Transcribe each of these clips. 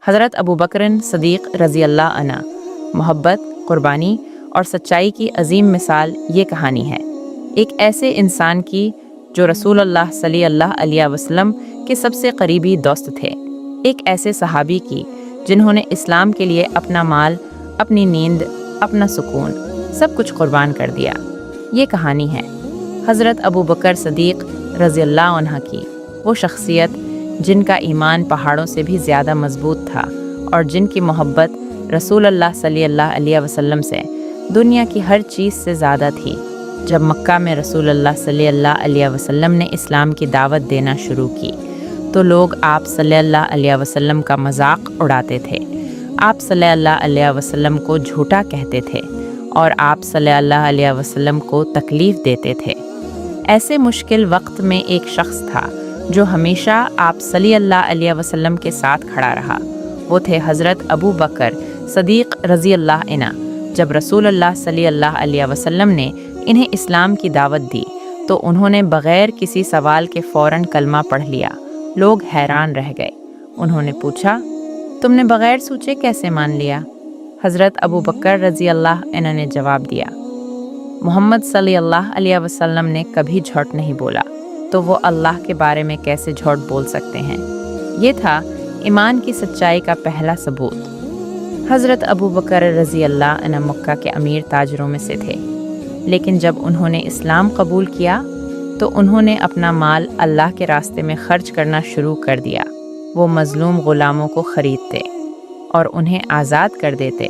حضرت ابو بکر صدیق رضی اللہ عنہ محبت، قربانی اور سچائی کی عظیم مثال یہ کہانی ہے، ایک ایسے انسان کی جو رسول اللہ صلی اللہ علیہ وسلم کے سب سے قریبی دوست تھے، ایک ایسے صحابی کی جنہوں نے اسلام کے لیے اپنا مال، اپنی نیند، اپنا سکون سب کچھ قربان کر دیا۔ یہ کہانی ہے حضرت ابو بکر صدیق رضی اللہ عنہ کی، وہ شخصیت جن کا ایمان پہاڑوں سے بھی زیادہ مضبوط تھا اور جن کی محبت رسول اللہ صلی اللہ علیہ وسلم سے دنیا کی ہر چیز سے زیادہ تھی۔ جب مکہ میں رسول اللہ صلی اللہ علیہ وسلم نے اسلام کی دعوت دینا شروع کی تو لوگ آپ صلی اللہ علیہ وسلم کا مذاق اڑاتے تھے، آپ صلی اللہ علیہ وسلم کو جھوٹا کہتے تھے اور آپ صلی اللہ علیہ وسلم کو تکلیف دیتے تھے۔ ایسے مشکل وقت میں ایک شخص تھا جو ہمیشہ آپ صلی اللہ علیہ وسلم کے ساتھ کھڑا رہا، وہ تھے حضرت ابو بکر صدیق رضی اللہ عنہ۔ جب رسول اللہ صلی اللہ علیہ وسلم نے انہیں اسلام کی دعوت دی تو انہوں نے بغیر کسی سوال کے فوراً کلمہ پڑھ لیا۔ لوگ حیران رہ گئے، انہوں نے پوچھا، تم نے بغیر سوچے کیسے مان لیا؟ حضرت ابو بکر رضی اللہ عنہ نے جواب دیا، محمد صلی اللہ علیہ وسلم نے کبھی جھوٹ نہیں بولا، تو وہ اللہ کے بارے میں کیسے جھوٹ بول سکتے ہیں؟ یہ تھا ایمان کی سچائی کا پہلا ثبوت۔ حضرت ابو بکر رضی اللہ عنہ مکہ کے امیر تاجروں میں سے تھے، لیکن جب انہوں نے اسلام قبول کیا تو انہوں نے اپنا مال اللہ کے راستے میں خرچ کرنا شروع کر دیا۔ وہ مظلوم غلاموں کو خریدتے اور انہیں آزاد کر دیتے۔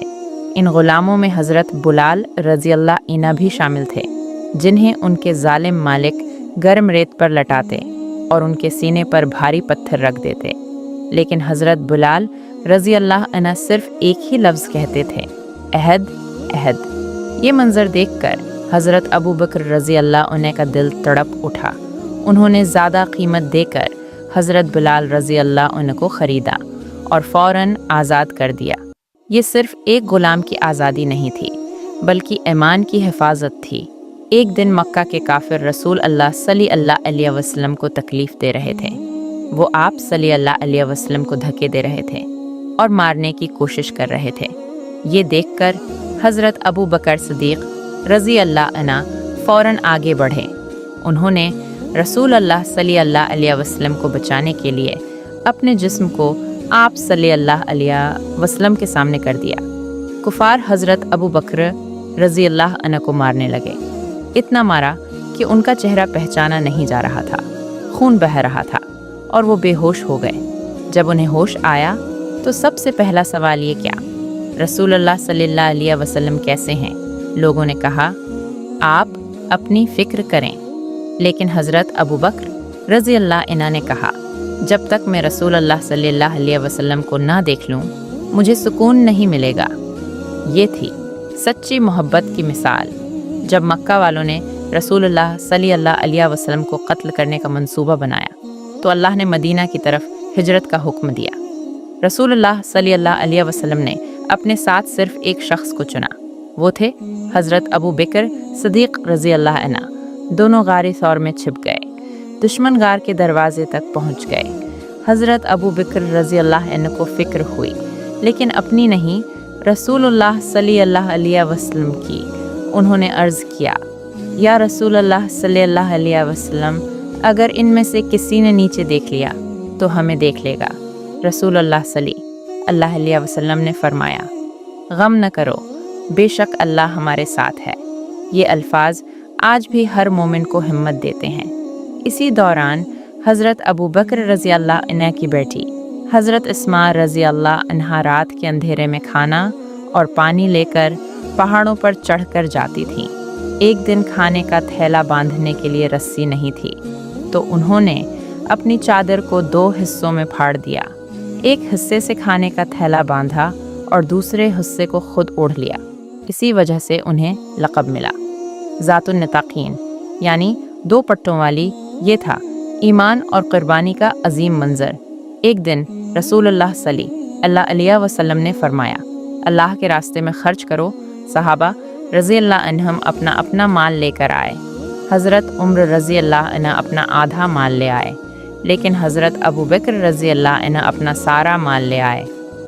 ان غلاموں میں حضرت بلال رضی اللہ عنہ بھی شامل تھے، جنہیں ان کے ظالم مالک گرم ریت پر لٹاتے اور ان کے سینے پر بھاری پتھر رکھ دیتے، لیکن حضرت بلال رضی اللہ عنہ صرف ایک ہی لفظ کہتے تھے، عہد عہد۔ یہ منظر دیکھ کر حضرت ابو بکر رضی اللہ عنہ کا دل تڑپ اٹھا۔ انہوں نے زیادہ قیمت دے کر حضرت بلال رضی اللہ عنہ کو خریدا اور فوراً آزاد کر دیا۔ یہ صرف ایک غلام کی آزادی نہیں تھی، بلکہ ایمان کی حفاظت تھی۔ ایک دن مکہ کے کافر رسول اللہ صلی اللہ علیہ وسلم کو تکلیف دے رہے تھے، وہ آپ صلی اللہ علیہ وسلم کو دھکے دے رہے تھے اور مارنے کی کوشش کر رہے تھے۔ یہ دیکھ کر حضرت ابو بکر صدیق رضی اللہ عنہ فوراً آگے بڑھے۔ انہوں نے رسول اللہ صلی اللہ علیہ وسلم کو بچانے کے لیے اپنے جسم کو آپ صلی اللہ علیہ وسلم کے سامنے کر دیا۔ کفار حضرت ابو بکر رضی اللہ عنہ کو مارنے لگے، اتنا مارا کہ ان کا چہرہ پہچانا نہیں جا رہا تھا، خون بہہ رہا تھا اور وہ بے ہوش ہو گئے۔ جب انہیں ہوش آیا تو سب سے پہلا سوال یہ کیا، رسول اللہ صلی اللہ علیہ وسلم کیسے ہیں؟ لوگوں نے کہا، آپ اپنی فکر کریں۔ لیکن حضرت ابو بکر رضی اللہ عنہ نے کہا، جب تک میں رسول اللہ صلی اللہ علیہ وسلم کو نہ دیکھ لوں مجھے سکون نہیں ملے گا۔ یہ تھی سچی محبت کی مثال۔ جب مکہ والوں نے رسول اللہ صلی اللہ علیہ وسلم کو قتل کرنے کا منصوبہ بنایا تو اللہ نے مدینہ کی طرف ہجرت کا حکم دیا۔ رسول اللہ صلی اللہ علیہ وسلم نے اپنے ساتھ صرف ایک شخص کو چنا، وہ تھے حضرت ابو بکر صدیق رضی اللہ عنہ۔ دونوں غار ثور میں چھپ گئے، دشمن غار کے دروازے تک پہنچ گئے۔ حضرت ابو بکر رضی اللہ عنہ کو فکر ہوئی، لیکن اپنی نہیں، رسول اللہ صلی اللہ علیہ وسلم کی۔ انہوں نے عرض کیا، یا رسول اللہ صلی اللہ علیہ وسلم، اگر ان میں سے کسی نے نیچے دیکھ لیا تو ہمیں دیکھ لے گا۔ رسول اللہ صلی اللہ علیہ وسلم نے فرمایا، غم نہ کرو، بے شک اللہ ہمارے ساتھ ہے۔ یہ الفاظ آج بھی ہر مومن کو ہمت دیتے ہیں۔ اسی دوران حضرت ابو بکر رضی اللہ عنہ کی بیٹی حضرت اسماء رضی اللہ عنہا رات کے اندھیرے میں کھانا اور پانی لے کر پہاڑوں پر چڑھ کر جاتی تھیں۔ ایک دن کھانے کا تھیلا باندھنے کے لیے رسی نہیں تھی تو انہوں نے اپنی چادر کو 2 حصوں میں پھاڑ دیا، ایک حصے سے کھانے کا تھیلا باندھا اور دوسرے حصے کو خود اوڑھ لیا۔ اسی وجہ سے انہیں لقب ملا ذات النطاقین، یعنی 2 پٹوں والی۔ یہ تھا ایمان اور قربانی کا عظیم منظر۔ ایک دن رسول اللہ صلی اللہ علیہ وسلم نے فرمایا، اللہ کے راستے میں خرچ کرو۔ صحابہ رضی اللہ عنہم اپنا اپنا مال لے کر آئے۔ حضرت عمر رضی اللہ عنہ اپنا آدھا مال لے آئے، لیکن حضرت ابو بکر رضی اللہ عنہ اپنا سارا مال لے آئے۔